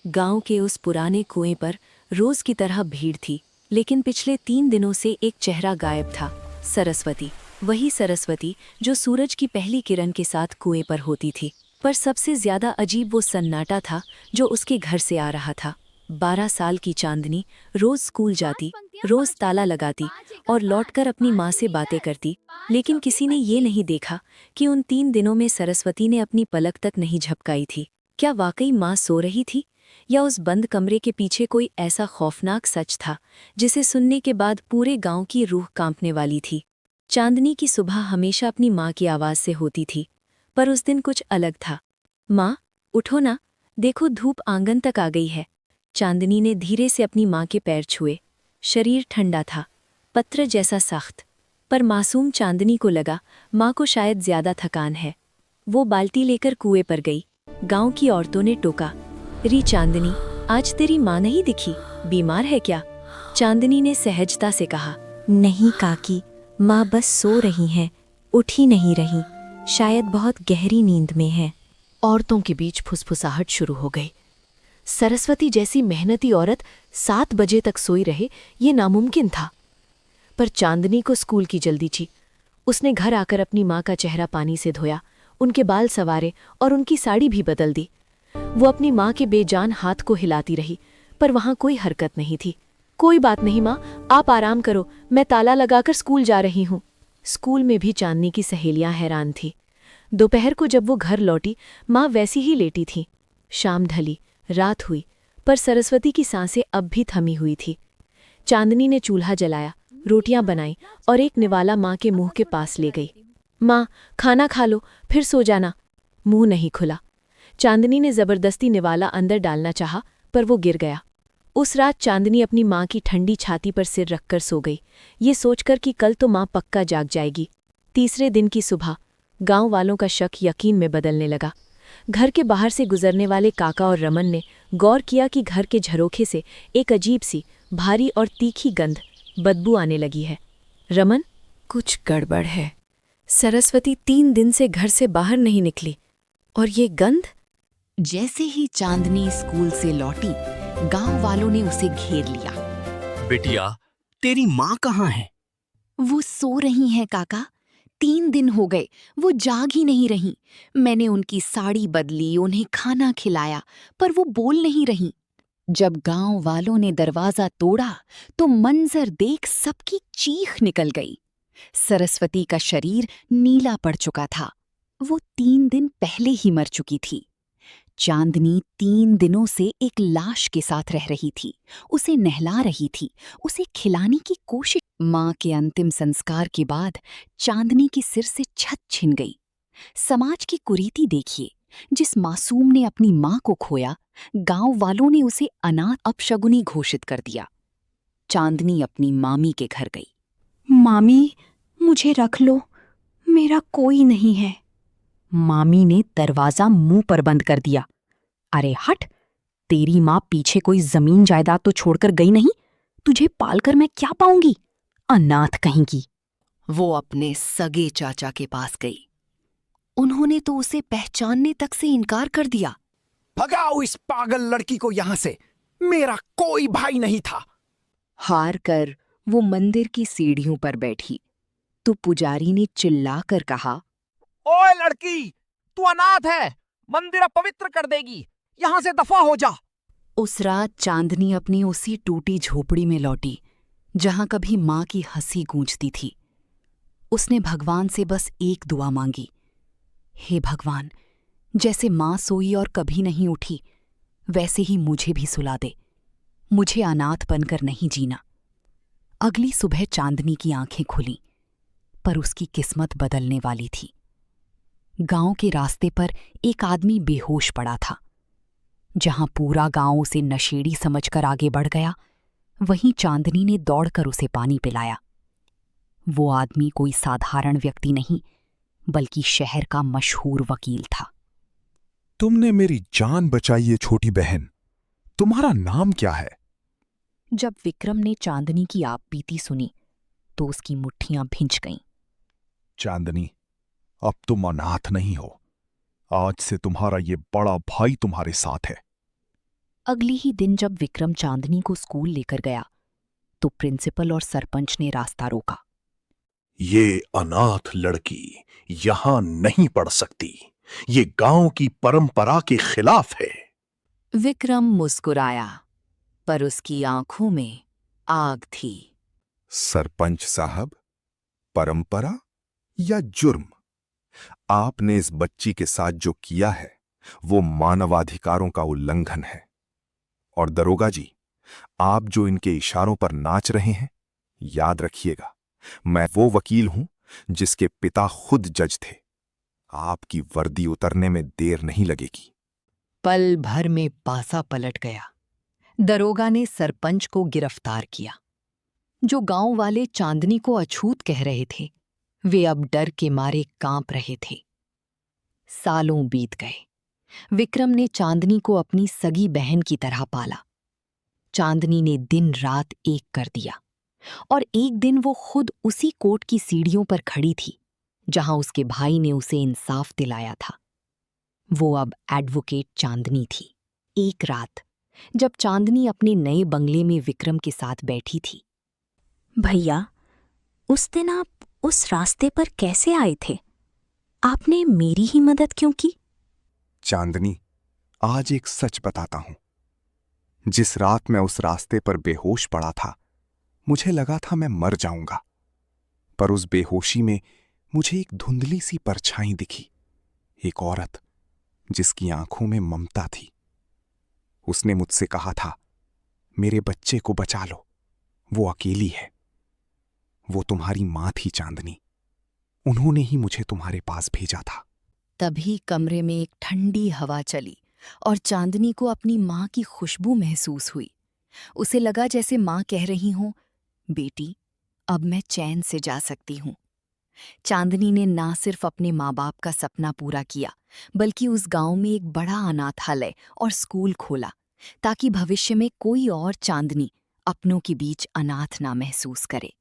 गांव के उस पुराने कुएं पर रोज की तरह भीड़ थी, लेकिन पिछले 3 दिनों से एक चेहरा गायब था। सरस्वती, वही सरस्वती जो सूरज की पहली किरण के साथ कुएं पर होती थी। पर सबसे ज्यादा अजीब वो सन्नाटा था जो उसके घर से आ रहा था। 12 साल की चांदनी रोज स्कूल जाती, रोज ताला लगाती और लौटकर अपनी माँ से बातें करती, लेकिन किसी ने ये नहीं देखा कि उन 3 दिनों में सरस्वती ने अपनी पलक तक नहीं झपकाई थी। क्या वाकई माँ सो रही थी, या उस बंद कमरे के पीछे कोई ऐसा खौफनाक सच था जिसे सुनने के बाद पूरे गांव की रूह कांपने वाली थी। चांदनी की सुबह हमेशा अपनी माँ की आवाज़ से होती थी, पर उस दिन कुछ अलग था। माँ, उठो ना, देखो धूप आंगन तक आ गई है। चांदनी ने धीरे से अपनी माँ के पैर छुए। शरीर ठंडा था, पत्र जैसा सख्त, पर मासूम चांदनी को लगा माँ को शायद ज्यादा थकान है। वो बाल्टी लेकर कुएं पर गई। गांव की औरतों ने टोका, री चांदनी, आज तेरी माँ नहीं दिखी, बीमार है क्या? चांदनी ने सहजता से कहा, नहीं काकी, माँ बस सो रही हैं, उठ ही नहीं रही, शायद बहुत गहरी नींद में है। औरतों के बीच फुसफुसाहट शुरू हो गई। सरस्वती जैसी मेहनती औरत 7 बजे तक सोई रहे, ये नामुमकिन था। पर चांदनी को स्कूल की जल्दी थी। उसने घर आकर अपनी माँ का चेहरा पानी से धोया, उनके बाल संवारे और उनकी साड़ी भी बदल दी। वो अपनी माँ के बेजान हाथ को हिलाती रही, पर वहां कोई हरकत नहीं थी। कोई बात नहीं माँ, आप आराम करो, मैं ताला लगाकर स्कूल जा रही हूँ। स्कूल में भी चांदनी की सहेलियां हैरान थी। दोपहर को जब वो घर लौटी, माँ वैसी ही लेटी थी। शाम ढली, रात हुई, पर सरस्वती की सांसें अब भी थमी हुई थी। चांदनी ने चूल्हा जलाया, रोटियां बनाई और एक निवाला माँ के मुंह के पास ले गई। माँ, खाना खा लो, फिर सो जाना। मुंह नहीं खुला। चांदनी ने जबरदस्ती निवाला अंदर डालना चाहा, पर वो गिर गया। उस रात चांदनी अपनी माँ की ठंडी छाती पर सिर रखकर सो गई, ये सोचकर कि कल तो माँ पक्का जाग जाएगी। तीसरे दिन की सुबह गांव वालों का शक यकीन में बदलने लगा। घर के बाहर से गुजरने वाले काका और रमन ने गौर किया कि घर के झरोखे से एक अजीब सी भारी और तीखी गंध, बदबू आने लगी है। रमन, कुछ गड़बड़ है। सरस्वती 3 दिन से घर से बाहर नहीं निकली, और ये गंध। जैसे ही चांदनी स्कूल से लौटी, गांव वालों ने उसे घेर लिया। बिटिया, तेरी माँ कहाँ है? वो सो रही हैं काका, 3 दिन हो गए, वो जाग ही नहीं रही। मैंने उनकी साड़ी बदली, उन्हें खाना खिलाया, पर वो बोल नहीं रही। जब गांव वालों ने दरवाजा तोड़ा तो मंजर देख सबकी चीख निकल गई। सरस्वती का शरीर नीला पड़ चुका था। वो 3 दिन पहले ही मर चुकी थी। चांदनी 3 दिनों से एक लाश के साथ रह रही थी, उसे नहला रही थी, उसे खिलाने की कोशिश। माँ के अंतिम संस्कार के बाद चांदनी के सिर से छत छिन गई। समाज की कुरीति देखिए, जिस मासूम ने अपनी माँ को खोया, गांव वालों ने उसे अनाथ अपशगुनी घोषित कर दिया। चांदनी अपनी मामी के घर गई। मामी, मुझे रख लो, मेरा कोई नहीं है। मामी ने दरवाजा मुंह पर बंद कर दिया। अरे हट, तेरी माँ पीछे कोई जमीन जायदाद तो छोड़कर गई नहीं? तुझे पालकर मैं क्या पाऊंगी, अनाथ कहीं की। वो अपने सगे चाचा के पास गई। उन्होंने तो उसे पहचानने तक से इनकार कर दिया। भगाओ इस पागल लड़की को यहाँ से, मेरा कोई भाई नहीं था। हार कर वो मंदिर की सीढ़ियों पर बैठी तो पुजारी ने चिल्लाकर कहा, ओए लड़की, तू अनाथ है, मंदिर अपवित्र कर देगी, यहाँ से दफा हो जा। उस रात चांदनी अपनी उसी टूटी झोपड़ी में लौटी जहां कभी माँ की हंसी गूंजती थी। उसने भगवान से बस एक दुआ मांगी, हे भगवान, जैसे माँ सोई और कभी नहीं उठी, वैसे ही मुझे भी सुला दे। मुझे अनाथ बनकर नहीं जीना। अगली सुबह चांदनी की आंखें खुलीं, पर उसकी किस्मत बदलने वाली थी। गांव के रास्ते पर एक आदमी बेहोश पड़ा था। जहां पूरा गांव उसे नशेड़ी समझकर आगे बढ़ गया, वहीं चांदनी ने दौड़कर उसे पानी पिलाया। वो आदमी कोई साधारण व्यक्ति नहीं, बल्कि शहर का मशहूर वकील था। तुमने मेरी जान बचाई है छोटी बहन, तुम्हारा नाम क्या है? जब विक्रम ने चांदनी की आप बीती सुनी तो उसकी मुट्ठियां भिंच गईं। चांदनी, अब तुम अनाथ नहीं हो। आज से तुम्हारा ये बड़ा भाई तुम्हारे साथ है। अगले ही दिन जब विक्रम चांदनी को स्कूल लेकर गया तो प्रिंसिपल और सरपंच ने रास्ता रोका। ये अनाथ लड़की यहां नहीं पढ़ सकती। ये गांव की परंपरा के खिलाफ है। विक्रम मुस्कुराया, पर उसकी आंखों में आग थी। सरपंच साहब, परंपरा या जुर्म? आपने इस बच्ची के साथ जो किया है वो मानवाधिकारों का उल्लंघन है। और दरोगा जी, आप जो इनके इशारों पर नाच रहे हैं, याद रखिएगा, मैं वो वकील हूं जिसके पिता खुद जज थे। आपकी वर्दी उतरने में देर नहीं लगेगी। पल भर में पासा पलट गया। दरोगा ने सरपंच को गिरफ्तार किया। जो गांव वाले चांदनी को अछूत कह रहे थे, वे अब डर के मारे कांप रहे थे। सालों बीत गए। विक्रम ने चांदनी को अपनी सगी बहन की तरह पाला। चांदनी ने दिन रात एक कर दिया और एक दिन वो खुद उसी कोर्ट की सीढ़ियों पर खड़ी थी जहां उसके भाई ने उसे इंसाफ दिलाया था। वो अब एडवोकेट चांदनी थी। एक रात जब चांदनी अपने नए बंगले में विक्रम के साथ बैठी थी। भैया, उस दिन आप उस रास्ते पर कैसे आए थे? आपने मेरी ही मदद क्यों की? चांदनी, आज एक सच बताता हूं। जिस रात मैं उस रास्ते पर बेहोश पड़ा था, मुझे लगा था मैं मर जाऊंगा। पर उस बेहोशी में मुझे एक धुंधली सी परछाई दिखी, एक औरत जिसकी आंखों में ममता थी। उसने मुझसे कहा था, मेरे बच्चे को बचा लो, वो अकेली है। वो तुम्हारी मां थी चांदनी। उन्होंने ही मुझे तुम्हारे पास भेजा था। तभी कमरे में एक ठंडी हवा चली और चांदनी को अपनी माँ की खुशबू महसूस हुई। उसे लगा जैसे माँ कह रही हो, बेटी, अब मैं चैन से जा सकती हूँ। चांदनी ने ना सिर्फ अपने माँ बाप का सपना पूरा किया, बल्कि उस गांव में एक बड़ा अनाथालय और स्कूल खोला, ताकि भविष्य में कोई और चांदनी अपनों के बीच अनाथ ना महसूस करे।